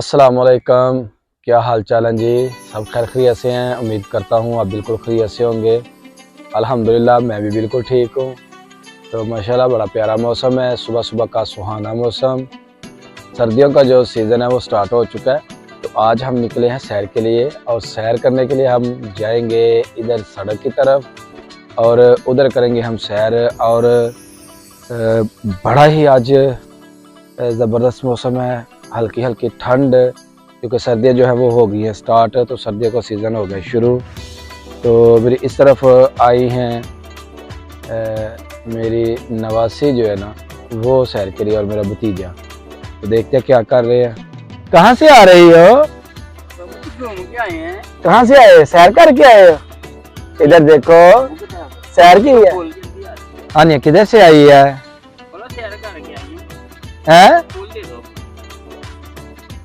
अस्सलाम वालेकुम, क्या हाल चाल है जी। सब खैर खैरियत से हैं। उम्मीद करता हूँ आप बिल्कुल खैरियत से होंगे। अल्हम्दुलिल्लाह मैं भी बिल्कुल ठीक हूँ। तो माशाल्लाह बड़ा प्यारा मौसम है, सुबह सुबह का सुहाना मौसम। सर्दियों का जो सीज़न है वो स्टार्ट हो चुका है। तो आज हम निकले हैं सैर के लिए, और सैर करने के लिए हम जाएंगे इधर सड़क की तरफ और उधर करेंगे हम सैर। और बड़ा ही आज ज़बरदस्त मौसम है, हल्की हल्की ठंड, क्योंकि सर्दियाँ जो है वो हो गई हैं स्टार्ट, तो सर्दियों का सीज़न हो गया शुरू। तो मेरी इस तरफ आई हैं मेरी नवासी जो है ना वो सैर के लिए, और मेरा भतीजा। तो देखते हैं क्या कर रहे हैं। कहाँ से आ रही हो? घूम के आए हैं। कहाँ से आए? सैर करके आए हो? इधर देखो, सैर की है। हाँ, किधर से आई है? सैर करके आई हैं? फूल दे दो।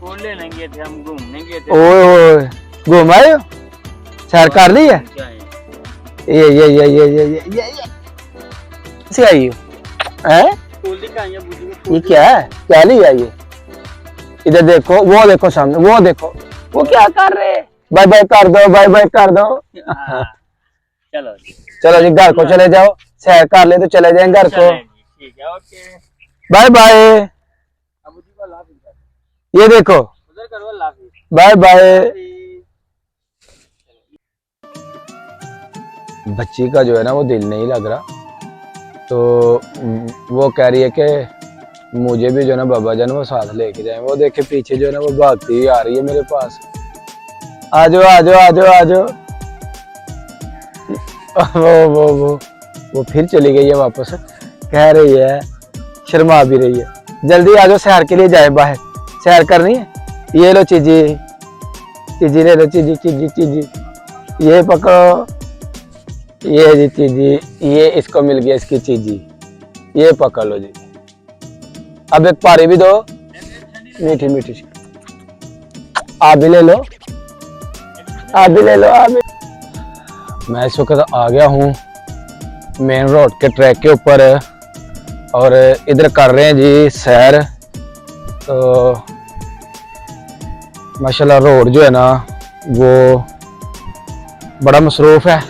फूल लेने गए थे, हम घूमने गए थे। ओए घूम आए हो? सैर कर ली है? ये से आई हो? हैं? फूल दिखाइए बुद्धि को, ये फूल क्या है? क्या लिया ये? इधर देखो, वो देखो सामने, वो देखो, वो क्या कर रहे हैं? बाय बाय कर दो, बाय बाय कर दो। हाँ, चलो जी। चलो जी घर को चले जाओ, सैर कर ले तो चले जाए घर को। चलें जी, ठीक है, ओके। Bye bye. अबू जी को अल्लाह हाफिज़। ये देखो, उधर करो अल्लाह हाफिज़। Bye bye. बच्ची का जो है ना वो दिल नहीं लग रहा, तो वो कह रही है कि मुझे भी जो है ना बाबा जान वो साथ लेके जाए। वो देखे पीछे जो है ना वो भागती हुई आ रही है मेरे पास। आजो आजो आजो आजो। वो फिर चली गई है वापस, कह रही है, शर्मा भी रही है। जल्दी आजो, सैर के लिए जाए, बाहर सैर करनी है। ये लो चीजी, चीजी ले लो, चीजी चीजी चीजी, ये पकड़ो, ये जी चीजी, ये इसको मिल गया इसकी चीजी, ये पकड़ लो जी। अब एक पारी भी दो, मीठी मीठी। आप भी ले लो, आप भी ले लो, आप भी। मैं इस वक्त आ गया हूँ मेन रोड के ट्रैक के ऊपर, और इधर कर रहे हैं जी सैर। तो माशाल्लाह रोड जो है ना वो बड़ा मसरूफ है।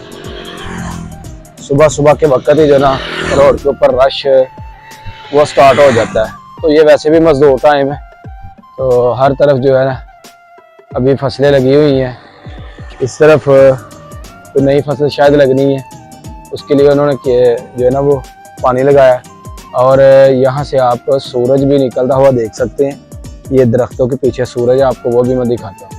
सुबह सुबह के वक्त ही जो है ना रोड के ऊपर रश वो स्टार्ट हो जाता है। तो ये वैसे भी मजदूर टाइम है, तो हर तरफ जो है ना अभी फसलें लगी हुई हैं। इस तरफ तो नई फसल शायद लगनी है, उसके लिए उन्होंने जो है ना वो पानी लगाया। और यहाँ से आप सूरज भी निकलता हुआ देख सकते हैं। ये दरख्तों के पीछे सूरज है, आपको वो भी मैं दिखाता हूँ।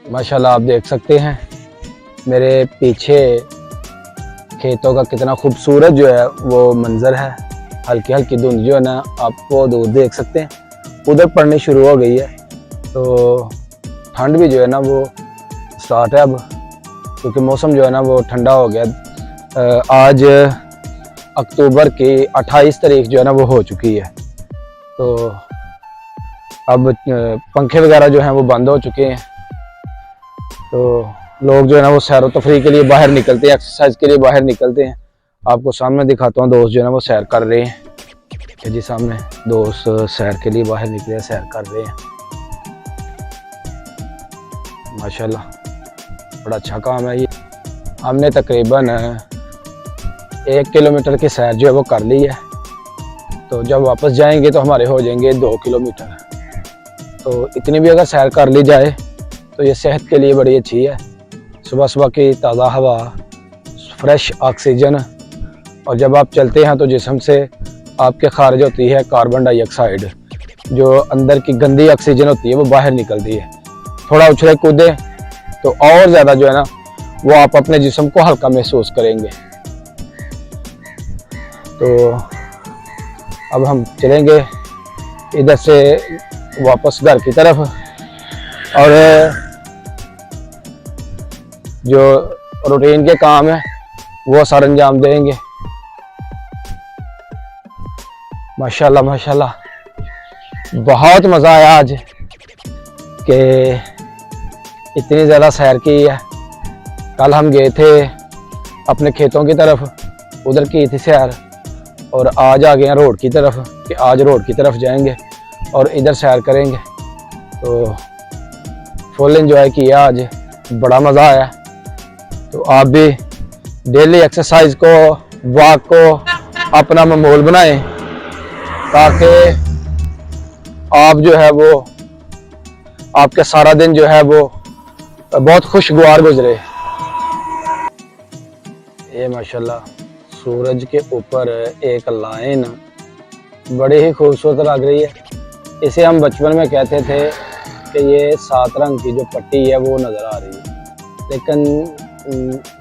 माशाल्लाह आप देख सकते हैं मेरे पीछे खेतों का कितना खूबसूरत जो है वो मंजर है। हल्की हल्की धुंध जो है ना आपको दूर देख सकते हैं, उधर पड़नी शुरू हो गई है। तो ठंड भी जो है ना वो स्टार्ट है अब, क्योंकि मौसम जो है ना वो ठंडा हो गया। आज अक्टूबर की 28 तारीख जो है ना वो हो चुकी है। तो अब पंखे वगैरह जो हैं वो बंद हो चुके हैं। तो लोग जो है ना वो सैर व तफरीह के लिए बाहर निकलते हैं, एक्सरसाइज के लिए बाहर निकलते हैं। आपको सामने दिखाता हूँ, दोस्त जो है ना वो सैर कर रहे हैं। जी सामने दोस्त सैर के लिए बाहर निकले, सैर कर रहे हैं। माशाल्लाह बड़ा अच्छा काम है ये। हमने तकरीबन 1 किलोमीटर की सैर जो है वो कर ली है। तो जब वापस जाएंगे तो हमारे हो जाएंगे 2 किलोमीटर। तो इतनी भी अगर सैर कर ली जाए तो ये सेहत के लिए बड़ी अच्छी है। सुबह सुबह की ताज़ा हवा, फ्रेश ऑक्सीजन, और जब आप चलते हैं तो जिस्म से आपके खारिज होती है कार्बन डाइऑक्साइड, जो अंदर की गंदी ऑक्सीजन होती है वो बाहर निकलती है। थोड़ा उछले कूदे तो और ज़्यादा जो है ना वो आप अपने जिस्म को हल्का महसूस करेंगे। तो अब हम चलेंगे इधर से वापस घर की तरफ, और जो रूटीन के काम है वो सर अंजाम देंगे। माशाल्लाह माशाल्लाह, बहुत मज़ा आया आज कि इतनी ज़्यादा सैर की है। कल हम गए थे अपने खेतों की तरफ, उधर की थी सैर, और आज आ गए हैं रोड की तरफ कि आज रोड की तरफ जाएंगे और इधर सैर करेंगे। तो फुल एंजॉय किया आज, बड़ा मज़ा आया। तो आप भी डेली एक्सरसाइज को, वॉक को अपना मामूल बनाएं ताकि आप जो है वो, आपका सारा दिन जो है वो बहुत खुशगवार गुजरे। ये माशाल्लाह सूरज के ऊपर एक लाइन बड़ी ही खूबसूरत लग रही है। इसे हम बचपन में कहते थे कि ये 7 रंग की जो पट्टी है वो नज़र आ रही है, लेकिन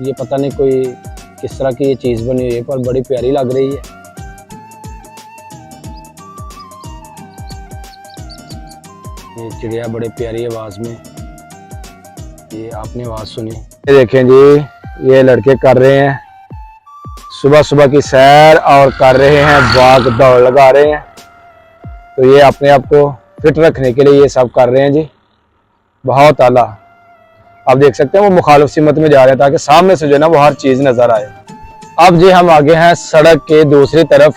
ये पता नहीं कोई किस तरह की ये चीज़ बनी हुई है, पर बड़ी प्यारी लग रही है। ये चिड़िया बड़ी प्यारी आवाज़ में, ये आपने आवाज़ सुनी। ये देखें जी, ये लड़के कर रहे हैं सुबह सुबह की सैर और कर रहे हैं वॉक, दौड़ लगा रहे हैं। तो ये अपने आप को फिट रखने के लिए ये सब कर रहे हैं जी, बहुत आला। आप देख सकते हैं वो मुखालिफ सिमत में जा रहे हैं ताकि सामने से जो है ना वो हर चीज़ नज़र आए। अब जी हम आगे हैं सड़क के दूसरी तरफ,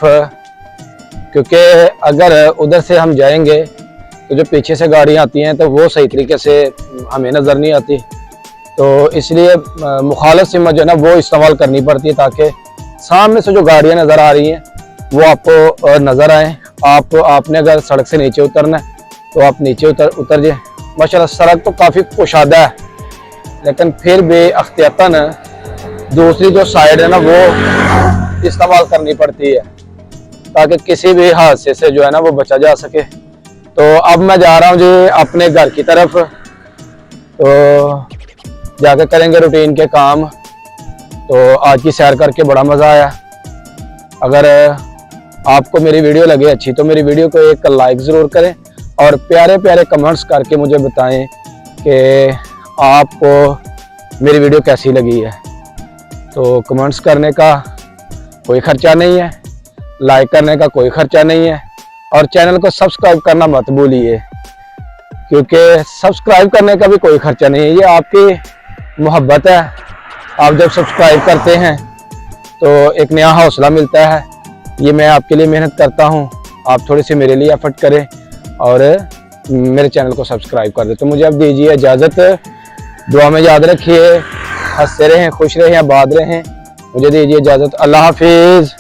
क्योंकि अगर उधर से हम जाएंगे तो जो पीछे से गाड़ियाँ आती हैं तो वो सही तरीके से हमें नज़र नहीं आती। तो इसलिए मुखालिफ सिमत जो है ना वो इस्तेमाल करनी पड़ती है ताकि सामने से जो गाड़ियाँ नज़र आ रही हैं वो आपको नज़र आए। आपने अगर सड़क से नीचे उतरना है तो आप नीचे उतर जाए। माशाल्लाह सड़क तो काफ़ी कुशादा है, लेकिन फिर भी अख्तियातन दूसरी जो साइड है ना वो इस्तेमाल करनी पड़ती है ताकि किसी भी हादसे से जो है ना वो बचा जा सके। तो अब मैं जा रहा हूँ जी अपने घर की तरफ, तो जाके करेंगे रूटीन के काम। तो आज की सैर करके बड़ा मज़ा आया। अगर आपको मेरी वीडियो लगे अच्छी तो मेरी वीडियो को एक लाइक ज़रूर करें और प्यारे प्यारे कमेंट्स करके मुझे बताएं कि आपको मेरी वीडियो कैसी लगी है। तो कमेंट्स करने का कोई ख़र्चा नहीं है, लाइक करने का कोई ख़र्चा नहीं है, और चैनल को सब्सक्राइब करना मत भूलिए, क्योंकि सब्सक्राइब करने का भी कोई ख़र्चा नहीं है, ये आपकी मोहब्बत है। आप जब सब्सक्राइब करते हैं तो एक नया हौसला मिलता है। ये मैं आपके लिए मेहनत करता हूँ, आप थोड़ी सी मेरे लिए एफर्ट करें और मेरे चैनल को सब्सक्राइब कर दें। तो मुझे अब दीजिए इजाज़त, दुआ में याद रखिए, हंसते रहें, खुश रहें, आबाद रहें। मुझे दीजिए इजाज़त, अल्लाह हाफिज़।